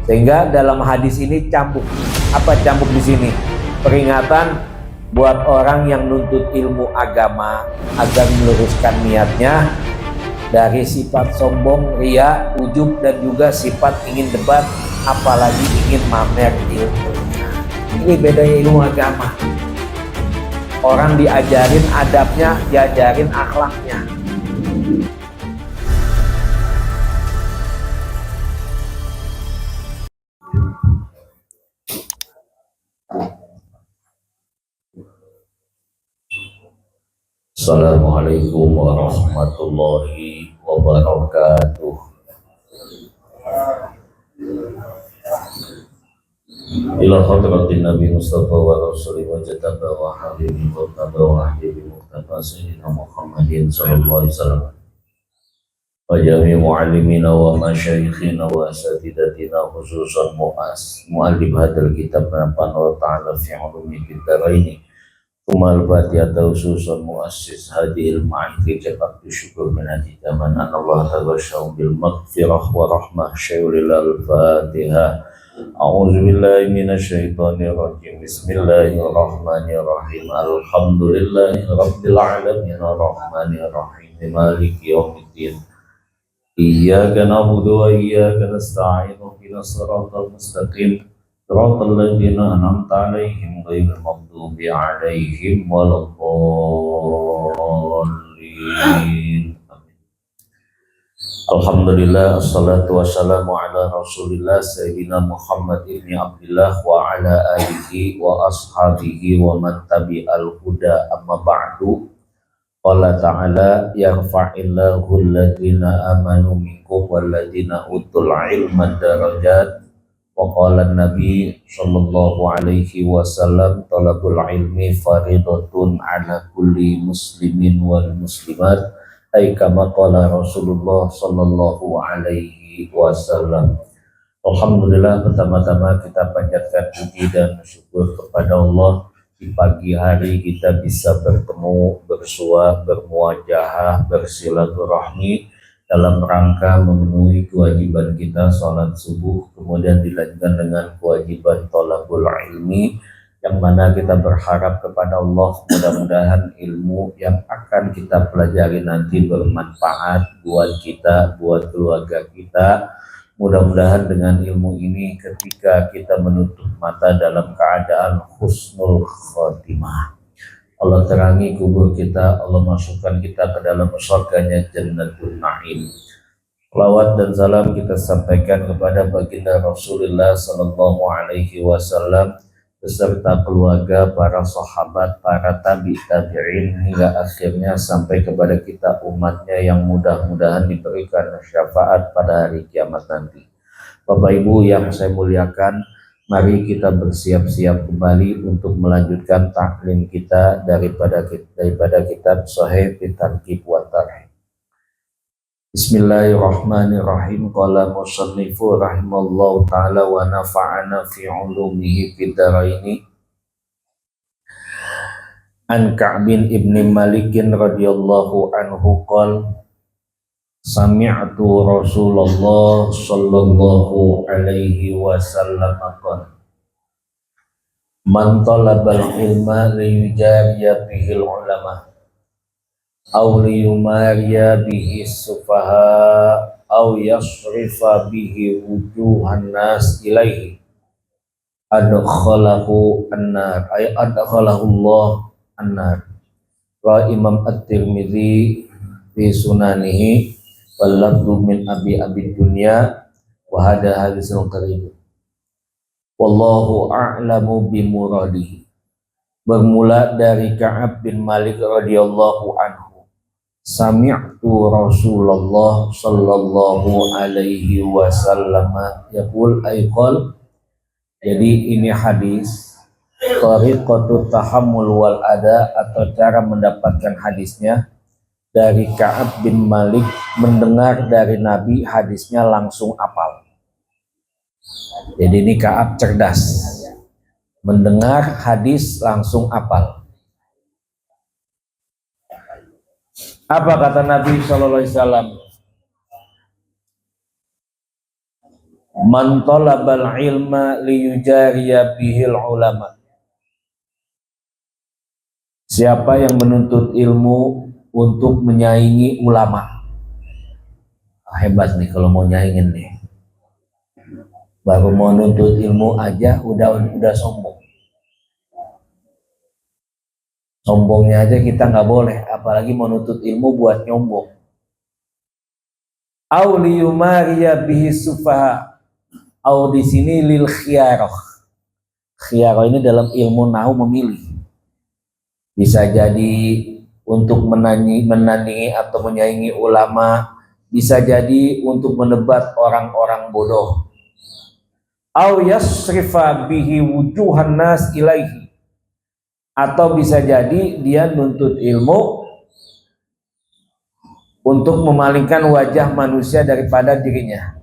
Sehingga dalam hadis ini cambuk. Apa cambuk di sini? Peringatan buat orang yang nuntut ilmu agama agar meluruskan niatnya dari sifat sombong, ria, ujub, dan juga sifat ingin debat, apalagi ingin mamer ilmunya. Ini bedanya ilmu agama. Orang diajarin adabnya, diajarin akhlaknya. Assalamualaikum warahmatullahi wabarakatuh. Ila hadratin Nabi Mustafa wa Rasulih wa jataba wa habibi wa taba wa habibi muqtaba Sayyidina Muhammadin sallallahu alaihi wasallam wa jami mu'allimina wa masyayikhina wa asatidatina khususan mu'allif hadal kitab wa ta'ala fi ulumi bidaraini Umal Fatihata khususan muassis hadil ma'ikri jabakti syukur minati zaman Allah tabasya'u bil maghfirah wa rahmah syawril al-fatihah. A'udzu billahi minasyaitonir rajim. Bismillahirrahmanirrahim. Alhamdulillahi rabbil alamin arrahmanir rahim maliki yaumiddin. Iyyaka na'budu wa iyyaka nasta'in ihdinas siratal mustaqim. Siratal ladzina an'amta 'alaihim ghairil maghdubi 'alaihim waladdallin. Alhamdulillah, assalatu wassalamu ala Rasulillah Sayyidina Muhammad ibni Abdillah wa ala alihi wa ashabihi wa man tabi'al huda amma ba'du. Qala ta'ala yarfa'illahu alladhina amanu minkum walladhina utul ilma darajat. Wa qala Nabi sallallahu alaihi wasallam talabul ilmi faridatun ala kulli muslimin wal muslimat ay kama qala Rasulullah sallallahu alaihi wasallam. Alhamdulillah, pertama-tama kita panjatkan puji dan syukur kepada Allah. Di pagi hari kita bisa bertemu, bersua, bermuajahah, bersilaturahmi dalam rangka memenuhi kewajiban kita sholat subuh, kemudian dilanjutkan dengan kewajiban thalabul ilmi, yang mana kita berharap kepada Allah mudah-mudahan ilmu yang akan kita pelajari nanti bermanfaat buat kita, buat keluarga kita. Mudah-mudahan dengan ilmu ini ketika kita menutup mata dalam keadaan husnul khotimah, Allah terangi kubur kita, Allah masukkan kita ke dalam surganya Jannatul Na'im. Salawat dan salam kita sampaikan kepada baginda Rasulullah sallallahu alaihi wasallam beserta keluarga, para sahabat, para tabi'in hingga akhirnya sampai kepada kita umatnya yang mudah-mudahan diberikan syafaat pada hari kiamat nanti. Bapak Ibu yang saya muliakan, mari kita bersiap-siap kembali untuk melanjutkan taklim kita daripada kitab Sahih Targhib wa Tarhib. Bismillahirrahmanirrahim. Qala musannifu rahimallahu ta'ala wa nafa'ana fi ulumihi fid dharaini. An Ka'bin ibni Malikin radhiyallahu anhu qala sami'tu Rasulullah sallallahu alaihi wasallam qala man talabal ilma liyujariya bihil ulama aw liyumariya bihi sufaha aw yasrifa bihi wujuhan nas ilaihi adkhalahu annar ay adkhalahu Allah annar. Wa Imam At-Tirmidzi fi sunanihi walladhu min abi dunya wa hada hadisul qarib. Wallahu a'lamu bimuradihi. Bermula dari Ka'ab bin Malik radhiyallahu anhu. Sami'tu Rasulullah sallallahu alaihi wasallam yaqul ayqal. Jadi ini hadis tariqatu tahammul wal ada, atau cara mendapatkan hadisnya dari Ka'ab bin Malik, mendengar dari Nabi, hadisnya langsung apal. Jadi ini Ka'ab cerdas, mendengar hadis langsung apal. Apa kata Nabi sallallahu alaihi wasallam? Man talabal ilma liyujariya bihil ulama. Siapa yang menuntut ilmu untuk menyaingi ulama. Hebat nih kalau mau nyaingin nih. Baru mau nuntut ilmu aja udah sombong. Sombongnya aja kita nggak boleh, apalagi mau nuntut ilmu buat nyombong. Au liyumariya bihi sufaha. Au di sini lil khiyarah. Khiyarah ini dalam ilmu nahu memilih. Bisa jadi untuk menandingi atau menyaingi ulama, bisa jadi untuk menebat orang-orang bodoh. Au yasrifa bihi wujuhan nas ilaihi. Atau bisa jadi dia nuntut ilmu untuk memalingkan wajah manusia daripada dirinya.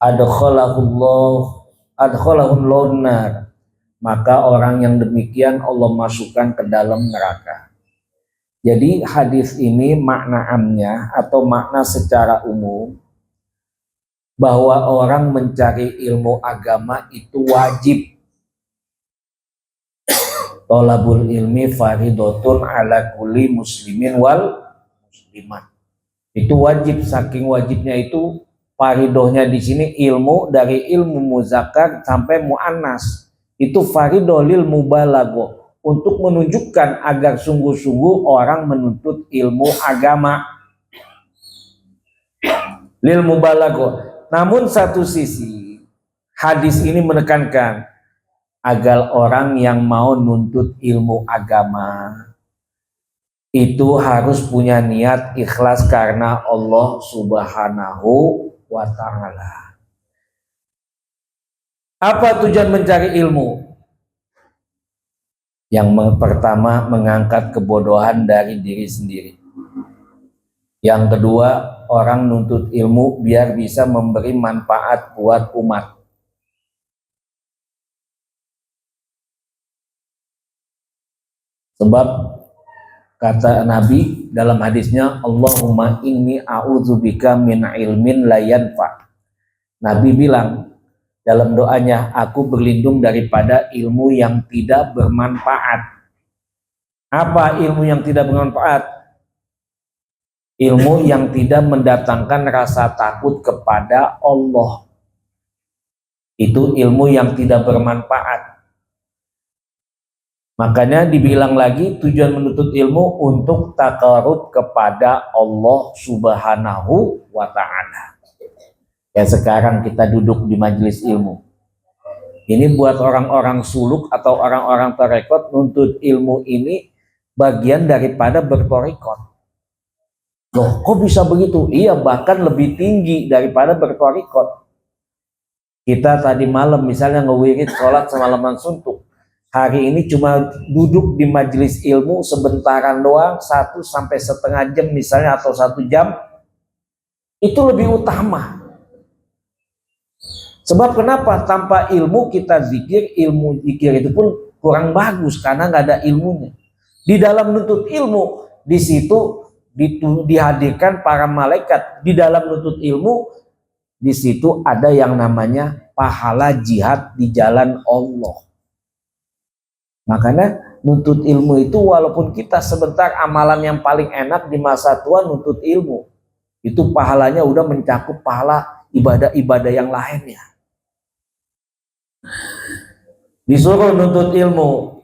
Adkhalahullahu nar. Maka orang yang demikian Allah masukkan ke dalam neraka. Jadi hadis ini makna amnya atau makna secara umum bahwa orang mencari ilmu agama itu wajib. Thalabul ilmi faridotun ala kulli muslimin wal muslimat. Itu wajib, saking wajibnya itu faridohnya di sini ilmu dari ilmu muzakkar sampai muannas. Itu faridoh lil mubalaghah, untuk menunjukkan agar sungguh-sungguh orang menuntut ilmu agama. Lil mubalaghah. Namun satu sisi hadis ini menekankan agar orang yang mau nuntut ilmu agama itu harus punya niat ikhlas karena Allah Subhanahu wa ta'ala. Apa tujuan mencari ilmu? Yang pertama, mengangkat kebodohan dari diri sendiri. Yang kedua, orang nuntut ilmu biar bisa memberi manfaat buat umat. Sebab kata Nabi dalam hadisnya, Allahumma inni a'udzubika min ilmin la yanfa. Nabi bilang dalam doanya, aku berlindung daripada ilmu yang tidak bermanfaat. Apa ilmu yang tidak bermanfaat? Ilmu yang tidak mendatangkan rasa takut kepada Allah. Itu ilmu yang tidak bermanfaat. Makanya dibilang lagi tujuan menuntut ilmu untuk taqarrub kepada Allah Subhanahu wa ta'ala. Ya sekarang kita duduk di majelis ilmu. Ini buat orang-orang suluk atau orang-orang tarekat, nuntut ilmu ini bagian daripada bertarekat. Loh, kok bisa begitu? Iya, bahkan lebih tinggi daripada bertarekat. Kita tadi malam misalnya ngewirid sholat semalaman suntuk. Hari ini cuma duduk di majelis ilmu sebentaran doang, 1 sampai setengah jam misalnya atau 1 jam. Itu lebih utama. Sebab kenapa? Tanpa ilmu kita zikir, ilmu zikir itu pun kurang bagus karena nggak ada ilmunya. Di dalam menuntut ilmu, di situ dihadirkan para malaikat. Di dalam menuntut ilmu, di situ ada yang namanya pahala jihad di jalan Allah. Makanya nuntut ilmu itu walaupun kita sebentar amalan yang paling enak di masa tua nuntut ilmu, itu pahalanya udah mencakup pahala ibadah-ibadah yang lainnya. Disuruh nuntut ilmu.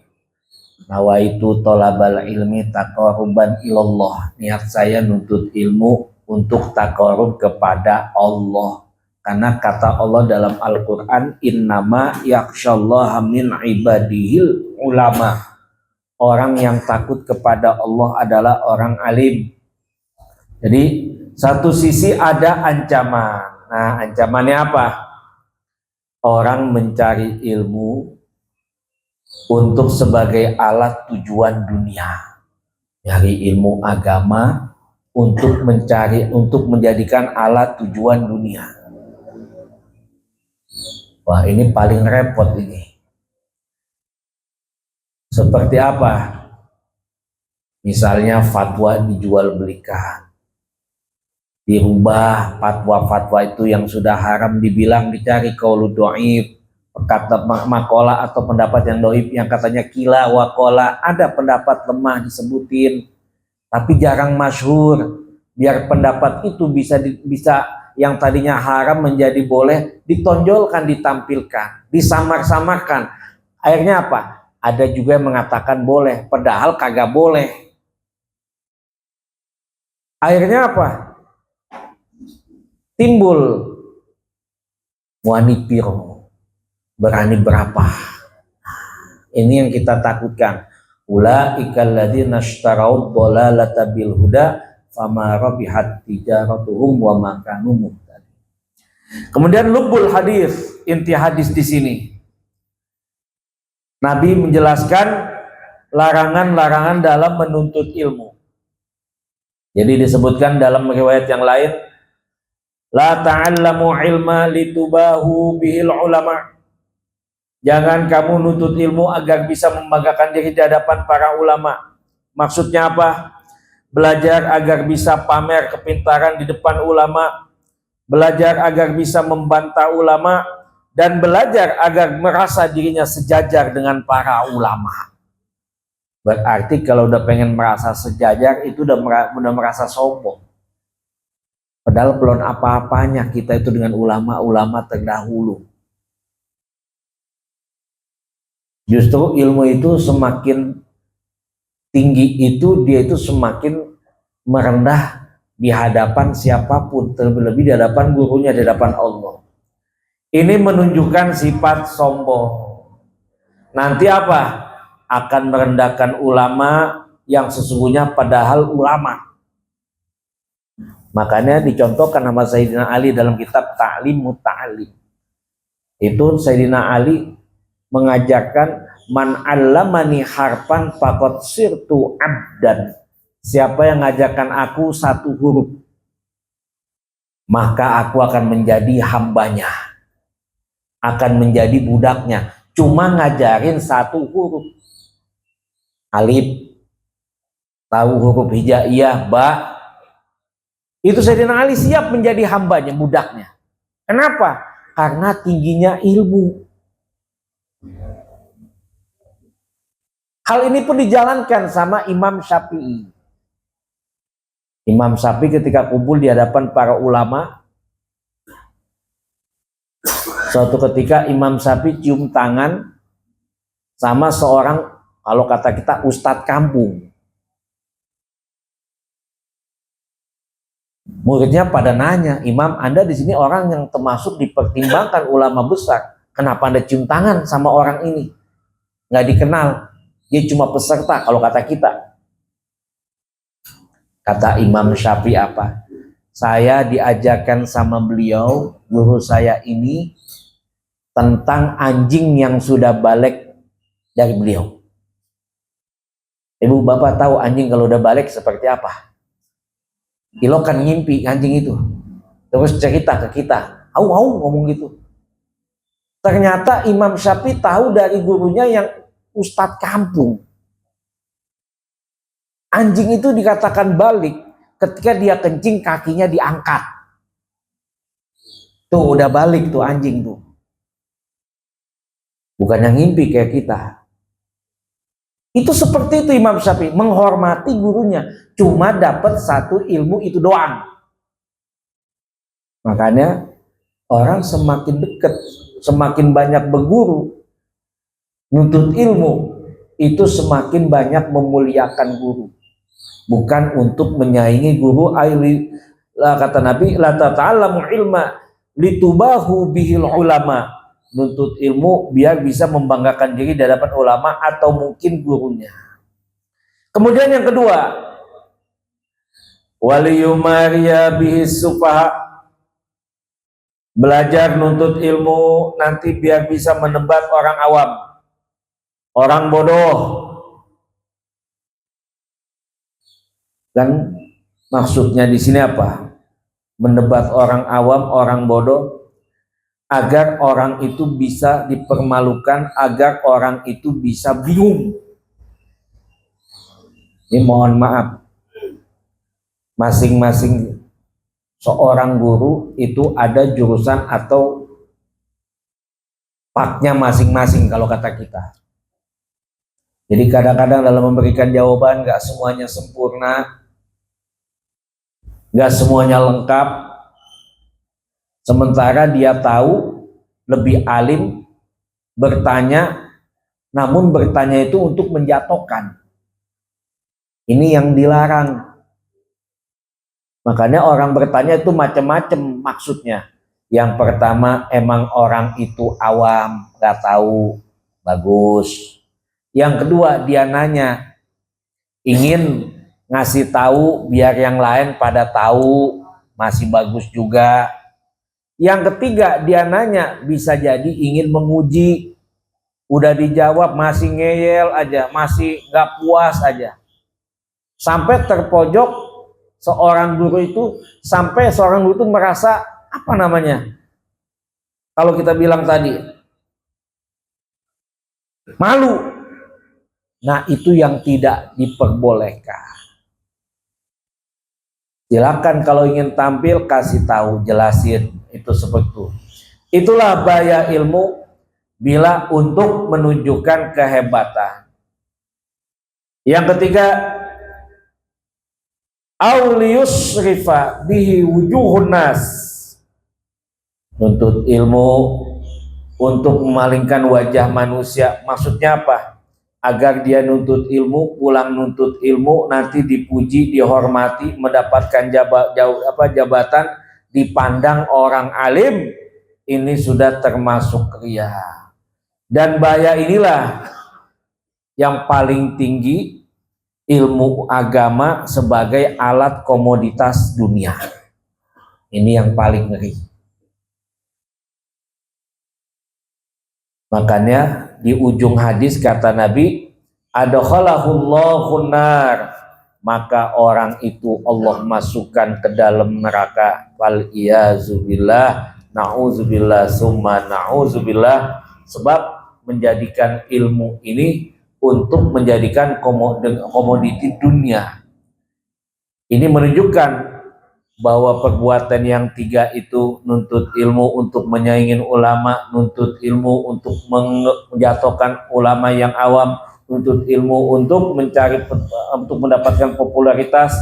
Nawaitu tolabal ilmi taqarruban ilallah. Niat saya nuntut ilmu untuk taqarrub kepada Allah. Karena kata Allah dalam Al-Quran, innama yakhsyallaha min ibadihil ulama. Orang yang takut kepada Allah adalah orang alim. Jadi satu sisi ada ancaman. Nah, ancamannya apa? Orang mencari ilmu untuk sebagai alat tujuan dunia. Nyari ilmu agama untuk menjadikan alat tujuan dunia. Wah, ini paling repot ini. Seperti apa? Misalnya fatwa dijual belikan. dirubah fatwa-fatwa itu yang sudah haram, dibilang dicari qaulu dhaif, kata makola atau pendapat yang dhaif yang katanya kila wakola, ada pendapat lemah disebutin tapi jarang masyhur, biar pendapat itu bisa yang tadinya haram menjadi boleh, ditonjolkan, ditampilkan, disamar-samarkan. Akhirnya apa? Ada juga yang mengatakan boleh padahal kagak boleh. Akhirnya apa? Timbul wani piro, berani berapa. Ini yang kita takutkan. Ulaikal ladzina ishtarau dhalalata bil huda fama rabihat tijaratuhum wa ma kanu muhtadin. Kemudian lubul hadis, inti hadis di sini. Nabi menjelaskan larangan-larangan dalam menuntut ilmu. Jadi disebutkan dalam riwayat yang lain, la ta'allamu ilma litubahu bihil ulama. Jangan kamu nuntut ilmu agar bisa membanggakan diri di hadapan para ulama. Maksudnya apa? Belajar agar bisa pamer kepintaran di depan ulama, belajar agar bisa membantah ulama, dan belajar agar merasa dirinya sejajar dengan para ulama. Berarti kalau udah pengen merasa sejajar itu udah merasa sombong. Padahal belum apa-apanya kita itu dengan ulama-ulama terdahulu. Justru ilmu itu semakin tinggi itu dia itu semakin merendah di hadapan siapapun, terlebih di hadapan gurunya, di hadapan Allah. Ini menunjukkan sifat sombong. Nanti apa? Akan merendahkan ulama yang sesungguhnya padahal ulama. Makanya dicontohkan sama Sayyidina Ali dalam kitab Ta'lim Muta'alim. Itu Sayyidina Ali mengajarkan man 'allamani harfan faqad sirtu 'abdan. Siapa yang mengajarkan aku satu huruf, maka aku akan menjadi hambanya, akan menjadi budaknya. Cuma ngajarin satu huruf. Alif, tahu huruf hijaiyah, ba. Itu Sayyidina Ali siap menjadi hambanya, budaknya. Kenapa? Karena tingginya ilmu. Hal ini pun dijalankan sama Imam Syafi'i. Imam Syafi'i ketika kumpul di hadapan para ulama, suatu ketika Imam Syafi'i cium tangan sama seorang, kalau kata kita, ustadz kampung. Muridnya pada nanya, Imam, Anda di sini orang yang termasuk dipertimbangkan ulama besar. Kenapa Anda cium tangan sama orang ini? Nggak dikenal. Dia cuma peserta kalau kata kita. Kata Imam Syafi'i apa? Saya diajarkan sama beliau, guru saya ini, tentang anjing yang sudah balik dari beliau. Ibu bapak tahu anjing kalau udah balik seperti apa? Ilokan ngimpi anjing itu. Terus cerita ke kita. Au ngomong gitu. Ternyata Imam Syafi'i tahu dari gurunya yang ustadz kampung. Anjing itu dikatakan balik ketika dia kencing kakinya diangkat. Tuh udah balik tuh anjing tuh. Bukan yang ngimpi kayak kita. Itu seperti itu Imam Syafi'i, menghormati gurunya. Cuma dapat satu ilmu itu doang. Makanya orang semakin dekat, semakin banyak berguru, nuntut ilmu, itu semakin banyak memuliakan guru. Bukan untuk menyaingi guru. Kata Nabi, la tata'allamu ilma litubahu bihil ulama. Nuntut ilmu biar bisa membanggakan diri di hadapan ulama atau mungkin gurunya. Kemudian yang kedua, waliyumariya bihis sufaha. Belajar nuntut ilmu nanti biar bisa menebat orang awam, orang bodoh. Dan maksudnya di sini apa? Mendebat orang awam, orang bodoh, agar orang itu bisa dipermalukan, agar orang itu bisa bingung. Ini mohon maaf, masing-masing seorang guru itu ada jurusan atau paknya masing-masing kalau kata kita. Jadi kadang-kadang dalam memberikan jawaban gak semuanya sempurna, gak semuanya lengkap. Sementara dia tahu, lebih alim, bertanya, namun bertanya itu untuk menjatuhkan. Ini yang dilarang. Makanya orang bertanya itu macam-macam maksudnya. Yang pertama, emang orang itu awam, gak tahu, bagus. Yang kedua, dia nanya, ingin ngasih tahu biar yang lain pada tahu, masih bagus juga. Yang ketiga, dia nanya, bisa jadi ingin menguji, udah dijawab masih ngeyel aja, masih gak puas aja. Sampai terpojok seorang guru itu, sampai seorang guru itu merasa, apa namanya, kalau kita bilang tadi, malu. Nah, itu yang tidak diperbolehkan. Silakan kalau ingin tampil, kasih tahu, jelasin, itu seperti itu. Itulah bahaya ilmu bila untuk menunjukkan kehebatan. Yang ketiga, aulius rifa bihi wujuhun nas. Nuntut ilmu untuk memalingkan wajah manusia. Maksudnya apa? Agar dia nuntut ilmu, pulang nuntut ilmu, nanti dipuji, dihormati, mendapatkan jabatan, dipandang orang alim. Ini sudah termasuk riya. Dan bahaya inilah yang paling tinggi, ilmu agama sebagai alat komoditas dunia. Ini yang paling ngeri. Makanya di ujung hadis kata Nabi, adkhalahullahu nar, maka orang itu Allah masukkan ke dalam neraka. Wal iyazubillah, na'udzubillah, summa na'udzubillah. Sebab menjadikan ilmu ini untuk menjadikan komoditi dunia. Ini menunjukkan bahwa perbuatan yang tiga itu, nuntut ilmu untuk menyaingin ulama, nuntut ilmu untuk menjatuhkan ulama yang awam, nuntut ilmu untuk mencari, untuk mendapatkan popularitas,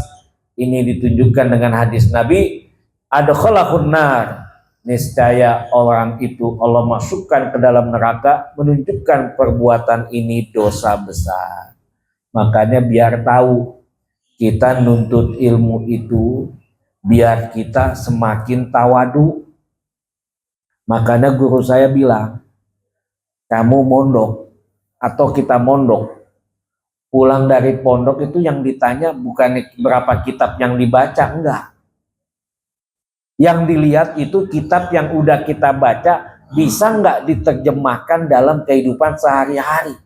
ini ditunjukkan dengan hadis Nabi, adkhalahun nar, niscaya orang itu Allah masukkan ke dalam neraka, menunjukkan perbuatan ini dosa besar. Makanya biar tahu kita nuntut ilmu itu biar kita semakin tawadu. Makanya guru saya bilang, kamu mondok atau kita mondok, pulang dari pondok itu yang ditanya bukan berapa kitab yang dibaca, enggak. Yang dilihat itu kitab yang udah kita baca bisa enggak diterjemahkan dalam kehidupan sehari-hari.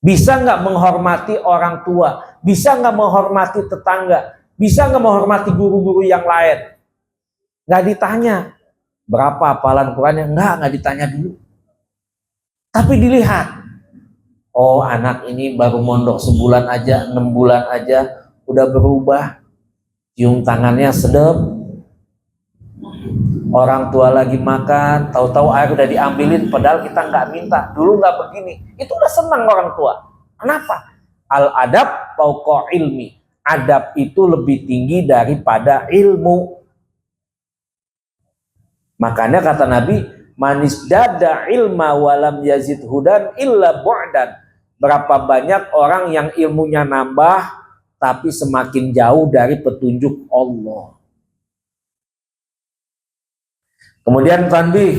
Bisa enggak menghormati orang tua, bisa enggak menghormati tetangga, bisa nggak menghormati guru-guru yang lain? Nggak ditanya berapa hafalan Qurannya, nggak ditanya dulu. Tapi dilihat, oh anak ini baru mondok sebulan aja, 6 bulan aja, udah berubah, cium tangannya sedap. Orang tua lagi makan, tahu-tahu air udah diambilin, padahal kita nggak minta. Dulu nggak begini, itu udah senang orang tua. Kenapa? Al-adab fauqa ilmi. Adab itu lebih tinggi daripada ilmu. Makanya kata Nabi, manis dada ilma walam yazid hudan illa bu'dan. Berapa banyak orang yang ilmunya nambah tapi semakin jauh dari petunjuk Allah. Kemudian tanbih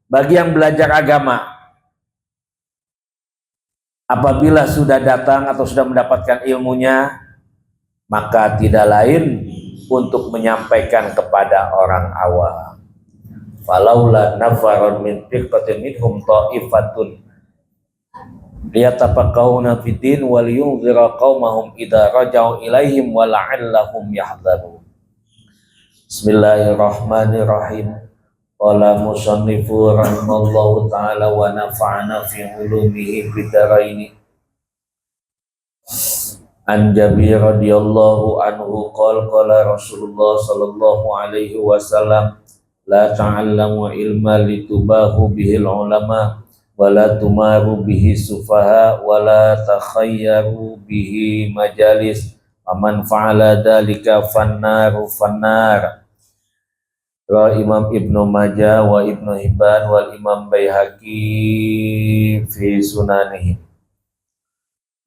bagi yang belajar agama, apabila sudah datang atau sudah mendapatkan ilmunya, maka tidak lain untuk menyampaikan kepada orang awam. Falaula nafarun min firqatin minhum ta'ifatun liyatafaqahuna fid-din wa liyunzira qaumahum idza raja'u ilaihim wa la'allahum yahdharun. Bismillahirrahmanirrahim. Qala musannifu rahimallahu ta'ala wa nafa'ana fi ulumihi bid-dharaini. An Jabir radhiyallahu anhu qala Rasulullah sallallahu alaihi wasallam la ta'allamu ilma litubahu bihil ulama wala tumaru bihi sufaha wala takhayyaru bihi majalis aman fa'ala dalika fannaru fannar. Ra Imam Ibnu Majah wa Ibnu Hibban wal Imam Baihaqi fi sunanihi.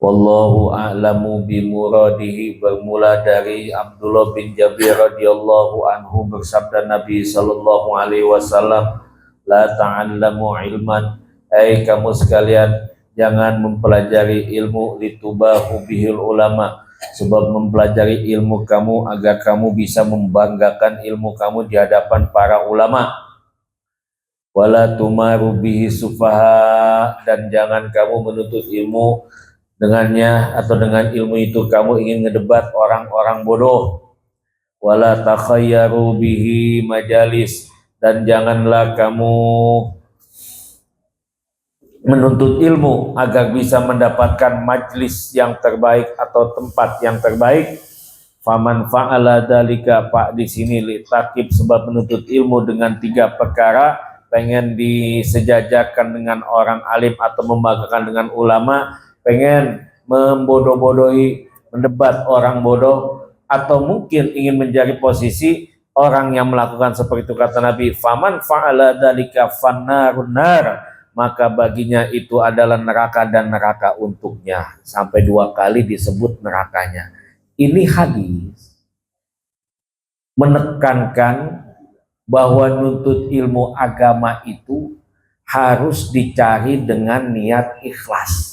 Wallahu a'lamu bimuradihi. Bermula dari Abdullah bin Jabir radhiyallahu anhu bersabda Nabi sallallahu alaihi wasallam, la ta'allamu ilman, kamu sekalian jangan mempelajari ilmu litubahu bihil ulama, sebab mempelajari ilmu kamu agar kamu bisa membanggakan ilmu kamu di hadapan para ulama. Wala tumaru bihi sufaha, dan jangan kamu menuntut ilmu dengannya atau dengan ilmu itu kamu ingin ngedebat orang-orang bodoh. Wala takhayyaru bihi majalis, dan janganlah kamu menuntut ilmu agar bisa mendapatkan majlis yang terbaik atau tempat yang terbaik. Faman fa'ala dalika, Pak di sini litakib, sebab menuntut ilmu dengan 3 perkara, pengen disejajarkan dengan orang alim atau membanggakan dengan ulama, pengen membodoh-bodohi, mendebat orang bodoh, atau mungkin ingin menjadi posisi orang yang melakukan seperti itu. Kata Nabi, faman fa'ala dalika fannarun nar, maka baginya itu adalah neraka dan neraka untuknya. Sampai 2 kali disebut nerakanya. Ini hadis menekankan bahwa nuntut ilmu agama itu harus dicari dengan niat ikhlas.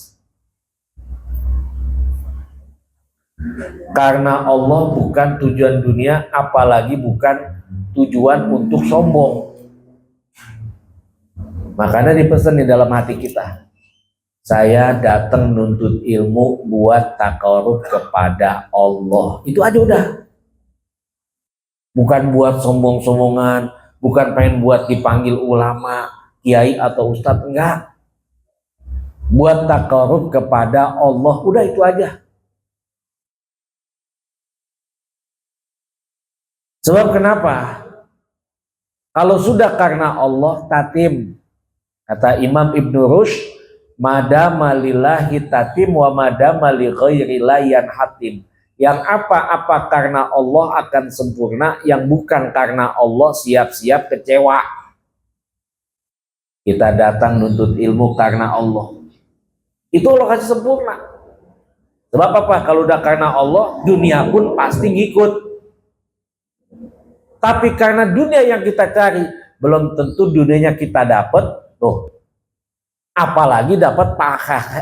Karena Allah bukan tujuan dunia, apalagi bukan tujuan untuk sombong. Makanya dipesan di dalam hati kita, saya datang nuntut ilmu buat takarub kepada Allah. Itu aja udah. Bukan buat sombong-sombongan, bukan pengen buat dipanggil ulama, kiai atau ustadz, enggak. Buat takarub kepada Allah, udah itu aja. Sebab kenapa? Kalau sudah karena Allah, tatim. Kata Imam Ibnu Rushd, madama lillahi tatim wa madama li ghairi layan hatim. Yang apa-apa karena Allah akan sempurna, yang bukan karena Allah siap-siap kecewa. Kita datang nuntut ilmu karena Allah, itu Allah kasih sempurna. Sebab apa? Kalau udah karena Allah, dunia pun pasti ngikut. Tapi karena dunia yang kita cari, belum tentu dunianya kita dapat. Tuh, apalagi dapat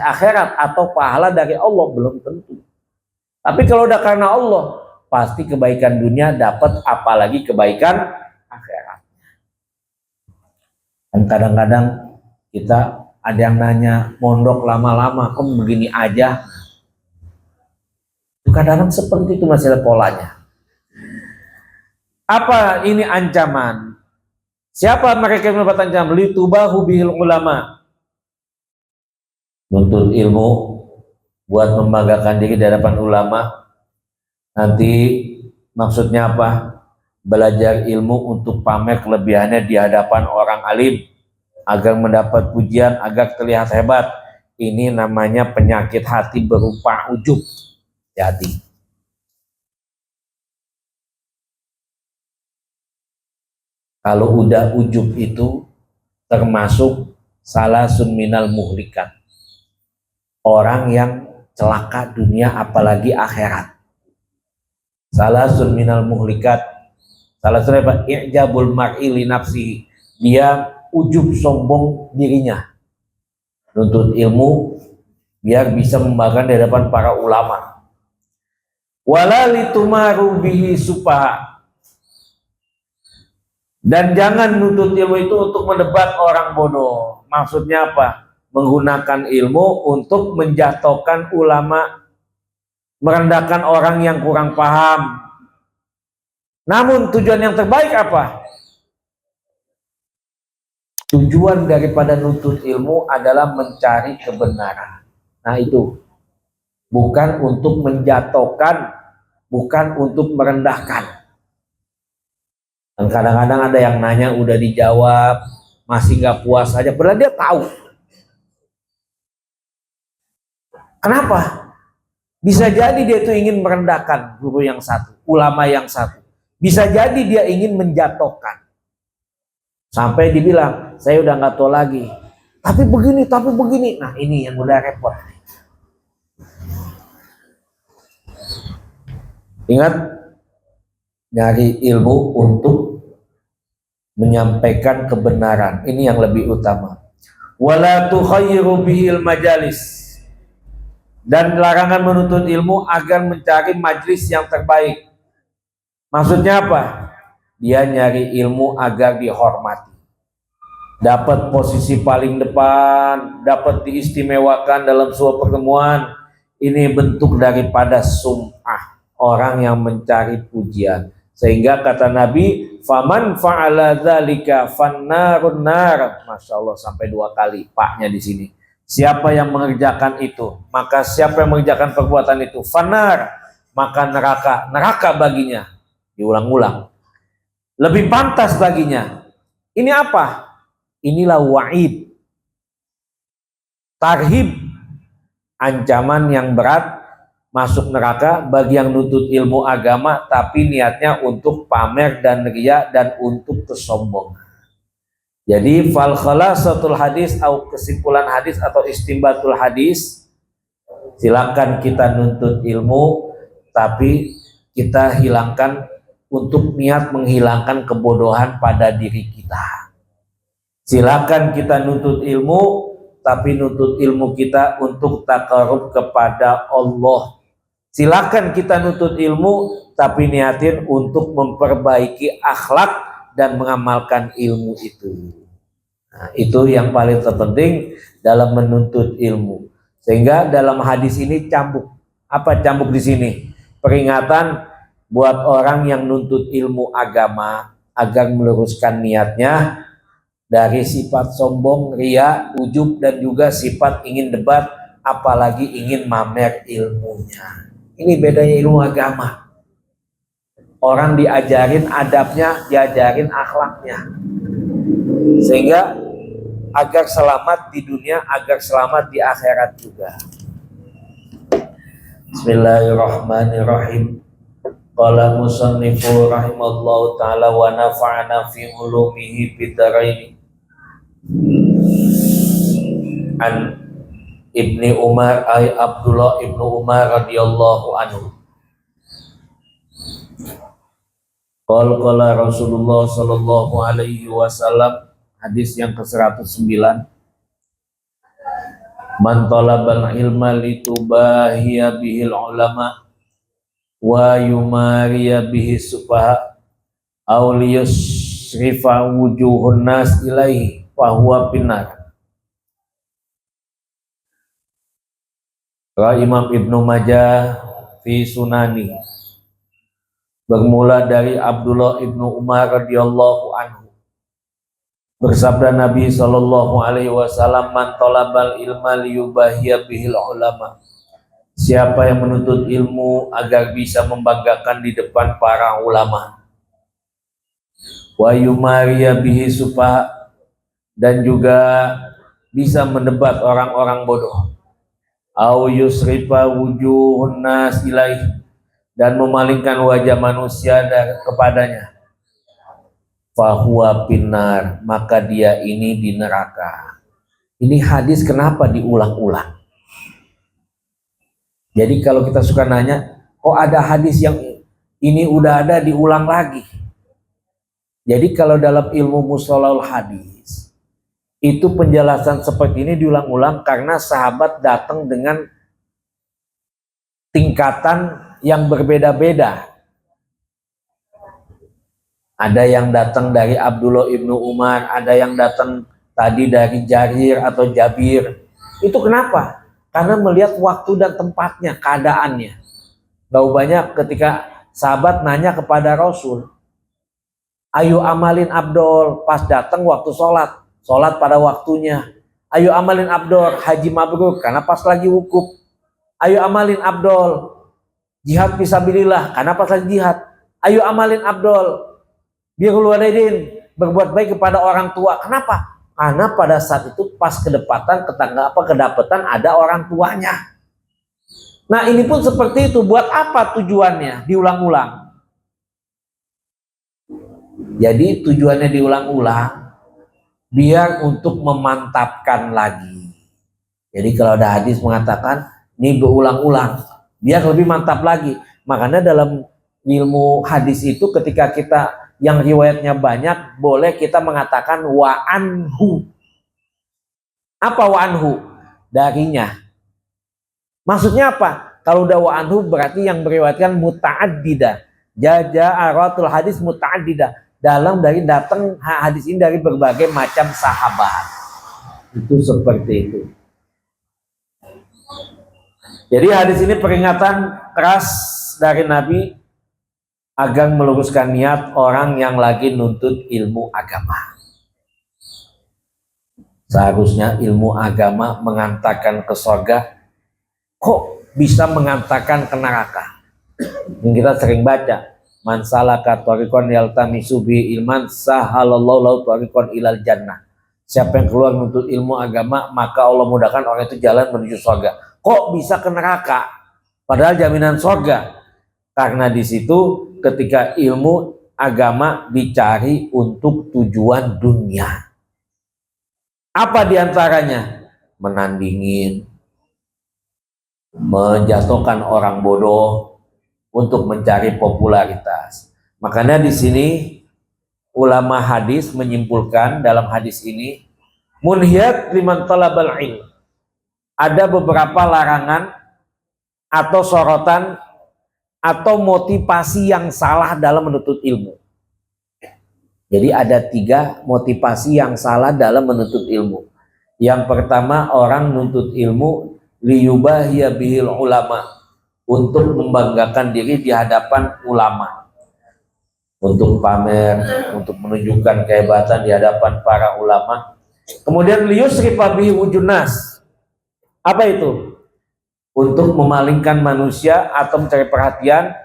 akhirat atau pahala dari Allah, belum tentu. Tapi kalau udah karena Allah, pasti kebaikan dunia dapat, apalagi kebaikan akhirat. Dan kadang-kadang kita ada yang nanya, mondok lama-lama kok begini aja. Kadang-kadang seperti itu masalah polanya. Apa ini ancaman? Siapa mereka yang mendapat ancaman? Litubahu bihil ulama. Nuntut ilmu buat membanggakan diri di hadapan ulama. Nanti maksudnya apa? Belajar ilmu untuk pamer kelebihannya di hadapan orang alim, agar mendapat pujian, agar terlihat hebat. Ini namanya penyakit hati berupa ujub. Jadi kalau udah ujub itu termasuk salasun minal muhlikat, orang yang celaka dunia apalagi akhirat. Salasun minal muhlikat, salasun apa? I'jabul mar'i li nafsihi, dia ujub sombong dirinya. Nuntut ilmu biar bisa membanggakan di hadapan para ulama. Wala litumaru bihi supaha, dan jangan nuntut ilmu itu untuk mendebat orang bodoh. Maksudnya apa? Menggunakan ilmu untuk menjatuhkan ulama, merendahkan orang yang kurang paham. Namun tujuan yang terbaik apa? Tujuan daripada nuntut ilmu adalah mencari kebenaran. Nah itu. bukan untuk menjatuhkan, bukan untuk merendahkan. Dan kadang-kadang ada yang nanya udah dijawab, masih nggak puas aja, padahal dia tahu. Kenapa? Bisa jadi dia itu ingin merendahkan guru yang satu, ulama yang satu. Bisa jadi dia ingin menjatuhkan. Sampai dibilang, saya udah nggak tahu lagi. Tapi begini, tapi begini. Nah ini yang udah repot. Ingat, nyari ilmu untuk menyampaikan kebenaran. Ini yang lebih utama. Wala tukhayyiru bihil majalis. Dan larangan menuntut ilmu agar mencari majlis yang terbaik. Maksudnya apa? Dia nyari ilmu agar dihormati. Dapat posisi paling depan, dapat diistimewakan dalam sebuah pertemuan. Ini bentuk daripada sum'ah, orang yang mencari pujian. Sehingga kata Nabi, faman fa'ala dzalika fannarun nar. Masya Allah, sampai 2 kali paknya di sini. Siapa yang mengerjakan itu, maka siapa yang mengerjakan perbuatan itu, fanar, maka neraka baginya. Diulang-ulang. Lebih pantas baginya. Ini apa? Inilah wa'id. Tarhib. Ancaman yang berat masuk neraka bagi yang nuntut ilmu agama tapi niatnya untuk pamer dan riya dan untuk kesombongan. Jadi fal khalasatul hadis atau kesimpulan hadis atau istimbatul hadis, silakan kita nuntut ilmu tapi kita hilangkan untuk niat menghilangkan kebodohan pada diri kita. Silakan kita nuntut ilmu tapi nuntut ilmu kita untuk takarub kepada Allah. Silakan kita nuntut ilmu tapi niatin untuk memperbaiki akhlak dan mengamalkan ilmu itu. Nah, itu yang paling terpenting dalam menuntut ilmu. Sehingga dalam hadis ini cambuk. Apa cambuk di sini? Peringatan buat orang yang nuntut ilmu agama agar meluruskan niatnya dari sifat sombong, riya, ujub dan juga sifat ingin debat, apalagi ingin mamer ilmunya. Ini bedanya ilmu agama. Orang diajarin adabnya, diajarin akhlaknya. Sehingga agar selamat di dunia, agar selamat di akhirat juga. Bismillahirrahmanirrahim. Qala musannifu rahimallahu ta'ala wa nafa'ana fi ulumihi bidaraini. An Ibni Umar ay Abdullah ibnu Umar radhiyallahu anhu. Qala Rasulullah sallallahu alaihi wasallam, hadis yang ke-109. Man talabal ilma litubahiya bihil ulama wa yumariya bihi sufaha aw liyusrifa wujuhun nas ilaihi fahuwa finnar. Imam Ibnu Majah fi Sunani, bermula dari Abdullah ibnu Umar radhiyallahu anhu, bersabda Nabi sallallahu alaihi wasallam, man talabal ilma liyubahiya bihil ulama. Siapa yang menuntut ilmu agar bisa membanggakan di depan para ulama. Wa yumariya bihi sufaha, dan juga bisa mendebat orang-orang bodoh. Au yusrifa wujuhun nas ilaih, dan memalingkan wajah manusia kepadanya. Fahuwa pinnar, maka dia ini di neraka. Ini hadis kenapa diulang-ulang? Jadi kalau kita suka nanya, kok ada hadis yang ini udah ada diulang lagi? Jadi kalau dalam ilmu mustalahul hadis, itu penjelasan seperti ini diulang-ulang karena sahabat datang dengan tingkatan yang berbeda-beda. Ada yang datang dari Abdullah ibnu Umar, ada yang datang tadi dari Jarir atau Jabir. Itu kenapa? Karena melihat waktu dan tempatnya, keadaannya. Gak banyak ketika sahabat nanya kepada Rasul, ayo amalin abdol, pas datang waktu sholat pada waktunya. Ayo amalin abdol, haji mabrur, karena pas lagi wukuf. Ayo amalin Abdul, jihad fisabilillah. Kenapa saja jihad? Ayo amalin Abdul, birrul walidain, berbuat baik kepada orang tua. Kenapa? Karena pada saat itu pas kedapatan kedapatan ada orang tuanya. Nah ini pun seperti itu. Buat apa tujuannya? Diulang-ulang. Jadi tujuannya diulang-ulang biar untuk memantapkan lagi. Jadi kalau ada hadis mengatakan ini berulang-ulang biar lebih mantap lagi. Makanya dalam ilmu hadis itu ketika kita yang riwayatnya banyak, boleh kita mengatakan wa anhu. Apa wa anhu? Darinya. Maksudnya apa? Kalau udah wa anhu berarti yang meriwayatkan muta'addidah. Ja'aratul hadis muta'addidah. Dalam dari datang hadis ini dari berbagai macam sahabat. Itu seperti itu. Jadi hadis ini peringatan keras dari Nabi agar meluruskan niat orang yang lagi nuntut ilmu agama. Seharusnya ilmu agama mengantarkan ke surga, kok bisa mengantarkan ke neraka? Yang kita sering baca, man salaka thariqan yaltamisu bi ilman sahalallahu lahu thariqan ilal jannah. Siapa yang keluar menuntut ilmu agama, maka Allah mudahkan orang itu jalan menuju surga. Kok bisa ke neraka? Padahal jaminan surga. Karena di situ ketika ilmu agama dicari untuk tujuan dunia. Apa diantaranya? Menandingin, menjatuhkan orang bodoh untuk mencari popularitas. Makanya di sini ulama hadis menyimpulkan dalam hadis ini, munhiyat liman talabal ilm. Ada beberapa larangan atau sorotan atau motivasi yang salah dalam menuntut ilmu. Jadi ada 3 motivasi yang salah dalam menuntut ilmu. Yang pertama, orang menuntut ilmu liyubahiya bihil ulama, untuk membanggakan diri di hadapan ulama, untuk pamer, untuk menunjukkan kehebatan di hadapan para ulama. Kemudian liyusrifa bihi wujunnas. Apa itu? Untuk memalingkan manusia atau mencari perhatian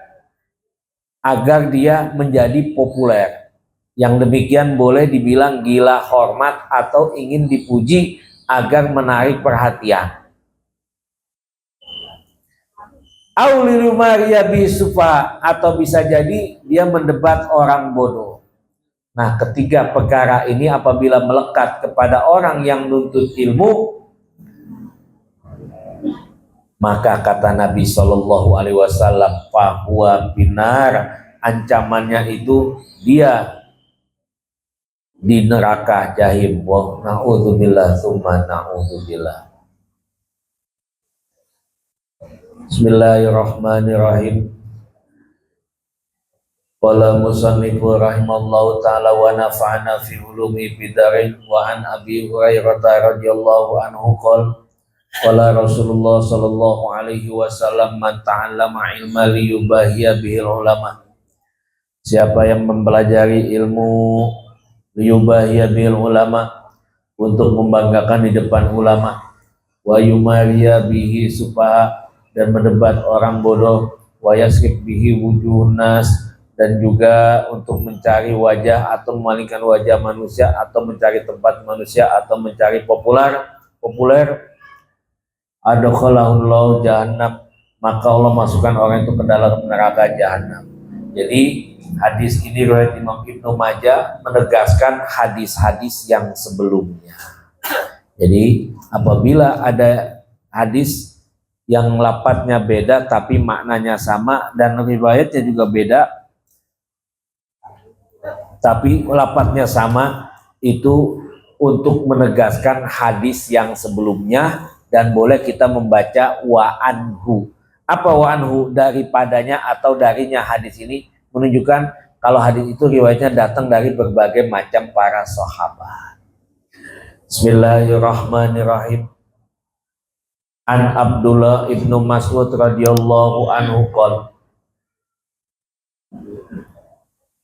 agar dia menjadi populer. Yang demikian boleh dibilang gila hormat atau ingin dipuji agar menarik perhatian. Atau bisa jadi dia mendebat orang bodoh. Nah, ketiga perkara ini apabila melekat kepada orang yang nuntut ilmu, maka kata Nabi Shallallahu Alaihi Wasallam, fahuwa binar, ancamannya itu dia di neraka jahim. Wa na'udzubillah tsumma na'udzubillah. Bismillahirrahmanirrahim. Qala musannifu rahimallahu ta'ala wa nafa'ana fi ulumi bidarin wa an Abi Hurairah radhiyallahu anhu qala qala Rasulullah sallallahu alaihi wasallam man ta'allama ilma liyubahiya bihil ulama. Siapa yang mempelajari ilmu liyubahiya bihil ulama, untuk membanggakan di depan ulama, wa yumariya bihi sufaha, dan mendebat orang bodoh, wa yasrif bihi wujuhun nas, dan juga untuk mencari wajah atau memalingkan wajah manusia atau mencari tempat manusia atau mencari populer, adkhalahullahu jahannam, maka Allah masukkan orang itu ke dalam neraka jahanam. Jadi hadis ini riwayat Imam Ibnu Majah menegaskan hadis-hadis yang sebelumnya. Jadi apabila ada hadis yang lafadznya beda tapi maknanya sama dan riwayatnya juga beda tapi lafadznya sama, itu untuk menegaskan hadis yang sebelumnya, dan boleh kita membaca wa anhu. Apa wa anhu? Daripadanya atau darinya. Hadis ini menunjukkan kalau hadis itu riwayatnya datang dari berbagai macam para sahabat. Bismillahirrahmanirrahim. An Abdullah ibnu Mas'ud radhiyallahu anhu qala,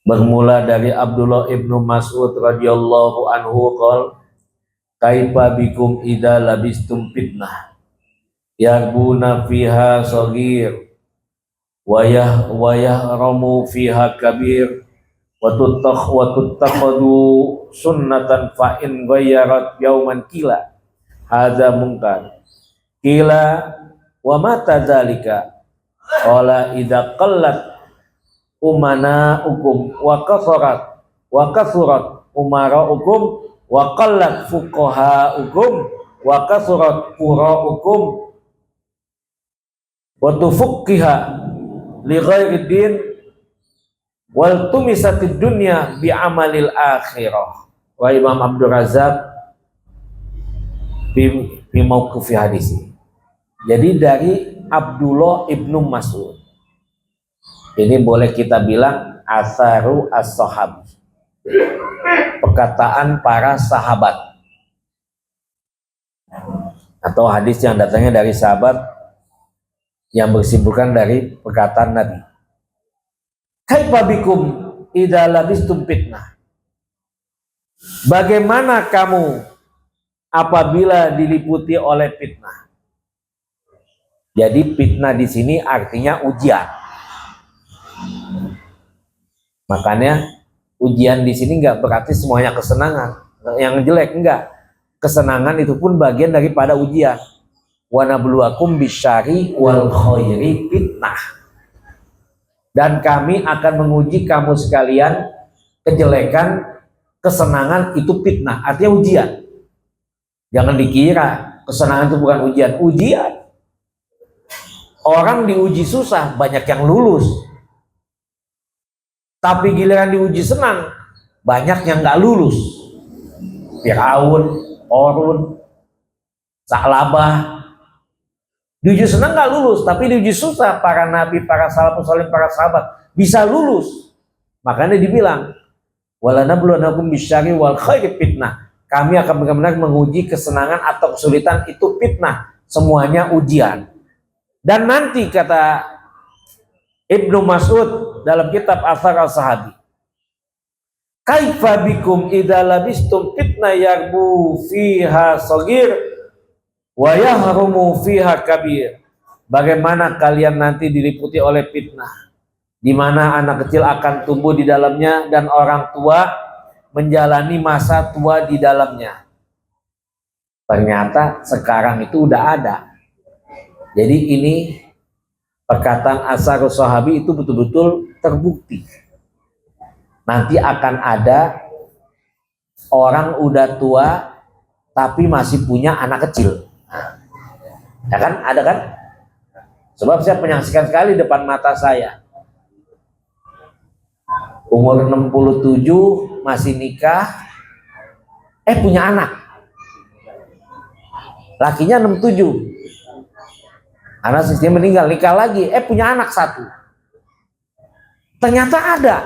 bermula dari Abdullah ibnu Mas'ud radhiyallahu anhu qala, kaifa bikum idza labistum fitnah yarbuna fiha saghir wa yahramu fiha kabir wa tuttakhadu sunnatan fa in ghayyarat yauman kila hadza munkar kila wa mata dzalika qala idza qallat umanaukum wa kasurat umaraukum wa qallat fuqahaukum wa kasurat quraukum wa tufaqqiha li ghairi din wal tumisatid dunya bi amalil akhirah. Wa Imam Abdul Razak fi mauqifi hadis. Jadi dari Abdullah ibnu Mas'ud, ini boleh kita bilang asaru as-sahab, perkataan para sahabat atau hadis yang datangnya dari sahabat yang bersimpulkan dari perkataan Nabi. Kaifa bikum idza labistum fitnah? Bagaimana kamu apabila diliputi oleh fitnah? Jadi fitnah di sini artinya ujian. Makanya ujian di sini nggak berarti semuanya kesenangan, yang jelek enggak. Kesenangan itu pun bagian daripada ujian. Wa nabluwakum bisyari wal khairi fitnah. Dan kami akan menguji kamu sekalian, kejelekan, kesenangan itu fitnah, artinya ujian. Jangan dikira kesenangan itu bukan ujian, ujian. Orang diuji susah, banyak yang lulus. Tapi giliran diuji senang, banyak yang nggak lulus. Fir'aun, Qarun, Sa'labah. Diuji senang nggak lulus, tapi diuji susah para nabi, para salafus salih, para sahabat bisa lulus. Makanya dibilang, walanabluwannakum bisyarri wal khairi fitnah. Kami akan benar-benar menguji kesenangan atau kesulitan itu fitnah. Semuanya ujian. Dan nanti kata Ibnu Mas'ud dalam kitab Athar al-Sahabi, kaifa bikum idza labistum fitnah yarbu fiha saghir wa yahrumu fiha kabir. Bagaimana kalian nanti diliputi oleh fitnah di mana anak kecil akan tumbuh di dalamnya dan orang tua menjalani masa tua di dalamnya. Ternyata sekarang itu udah ada. Jadi ini perkataan Asharus Sahabi itu betul-betul terbukti. Nanti akan ada orang udah tua tapi masih punya anak kecil. Ya kan? Ada kan? Sebab saya menyaksikan sekali depan mata saya. Umur 67 masih nikah, punya anak. Lakinya 67. Anak istrinya meninggal, nikah lagi, punya anak satu. Ternyata ada.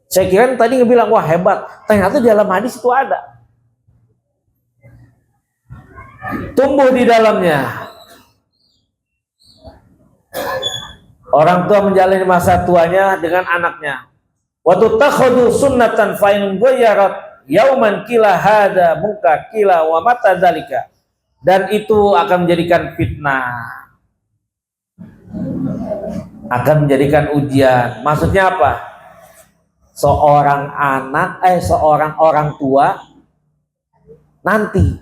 Saya kira tadi ngebilang, wah hebat. Ternyata dalam hadis itu ada. Tumbuh di dalamnya. Orang tua menjalani masa tuanya dengan anaknya. Wa tutakhadu sunnatan fa in ghayyarat yauman kila hada munkar kila wa mata dzalika. Dan itu akan menjadikan fitnah, akan menjadikan ujian. Maksudnya apa? Seorang anak, seorang orang tua nanti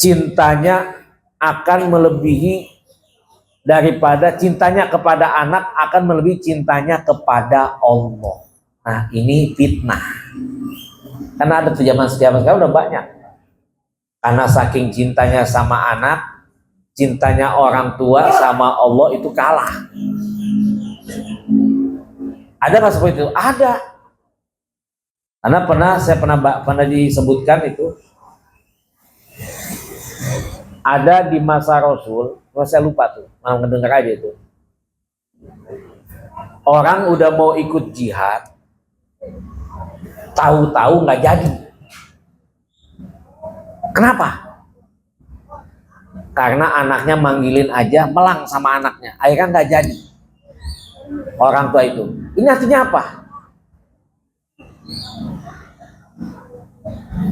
cintanya akan melebihi daripada cintanya kepada anak, akan melebihi cintanya kepada Allah. Nah ini fitnah. Karena ada zaman sekarang udah banyak. Karena saking cintanya sama anak, cintanya orang tua sama Allah itu kalah. Ada nggak seperti itu? Ada. Karena saya pernah disebutkan itu. Ada di masa Rasul, saya lupa tuh, mau ngedenger aja itu. Orang udah mau ikut jihad, tahu-tahu nggak jadi. Kenapa? Karena anaknya manggilin aja, melang sama anaknya, akhirnya nggak jadi. Orang tua itu. Ini artinya apa?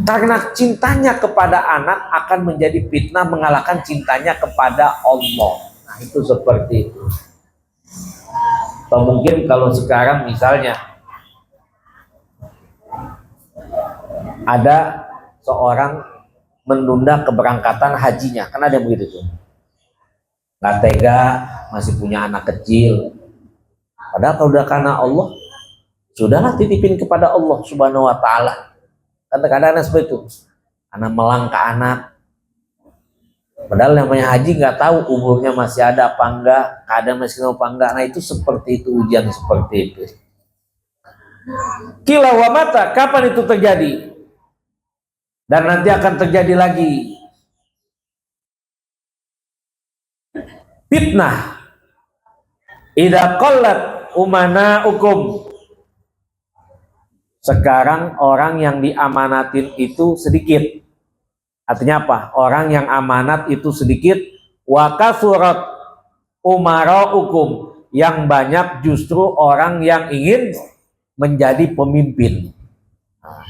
Karena cintanya kepada anak akan menjadi fitnah mengalahkan cintanya kepada Allah. Nah, itu seperti itu. Atau mungkin kalau sekarang misalnya ada seorang menunda keberangkatan hajinya, kan ada yang begitu tuh. Nggak tega, masih punya anak kecil. Padahal kalau udah karena Allah, sudahlah titipin kepada Allah Subhanahu wa Ta'ala. Kadang-kadang seperti itu, anak melang ke anak, padahal namanya haji nggak tahu umurnya masih ada apa enggak, keadaan masih apa enggak. Nah itu seperti itu, ujian seperti itu. Kila wa mata, kapan itu terjadi? Dan nanti akan terjadi lagi fitnah. Idza qallat umanaukum. Sekarang orang yang diamanatin itu sedikit. Artinya apa? Orang yang amanat itu sedikit. Wa kasurat umaraukum. Yang banyak justru orang yang ingin menjadi pemimpin. Nah,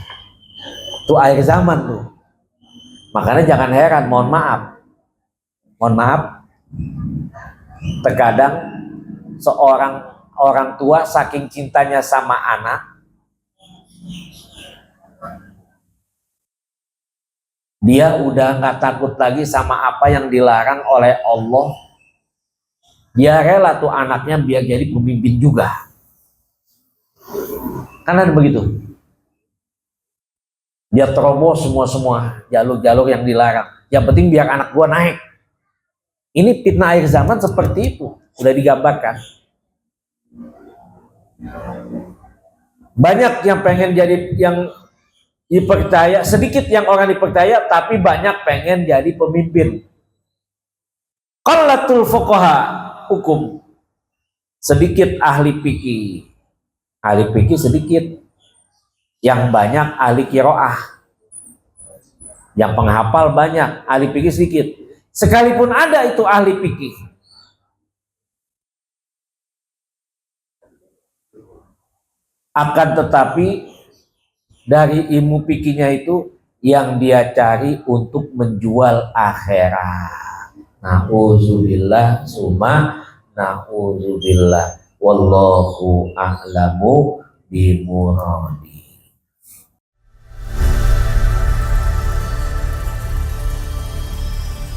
itu akhir zaman tuh. Makanya jangan heran, mohon maaf. Terkadang seorang orang tua saking cintanya sama anak, dia udah nggak takut lagi sama apa yang dilarang oleh Allah. Dia rela tuh anaknya biar jadi pemimpin juga. Kan ada begitu. Dia terobos semua jalur-jalur yang dilarang. Yang penting biar anak gua naik. Ini fitnah akhir zaman seperti itu. Udah digambarkan. Banyak yang pengen jadi yang dipercaya, sedikit yang orang dipercaya, tapi banyak pengen jadi pemimpin. Qallatul fuqaha hukum. Sedikit ahli fikih. Ahli fikih sedikit. Yang banyak ahli qiraah. Yang penghafal banyak, ahli fikih sedikit. Sekalipun ada itu ahli fikih, akan tetapi dari ilmu fikihnya itu yang dia cari untuk menjual akhirat. Na'udzubillah summa na'udzubillah. Wallahu a'lamu bimuradi.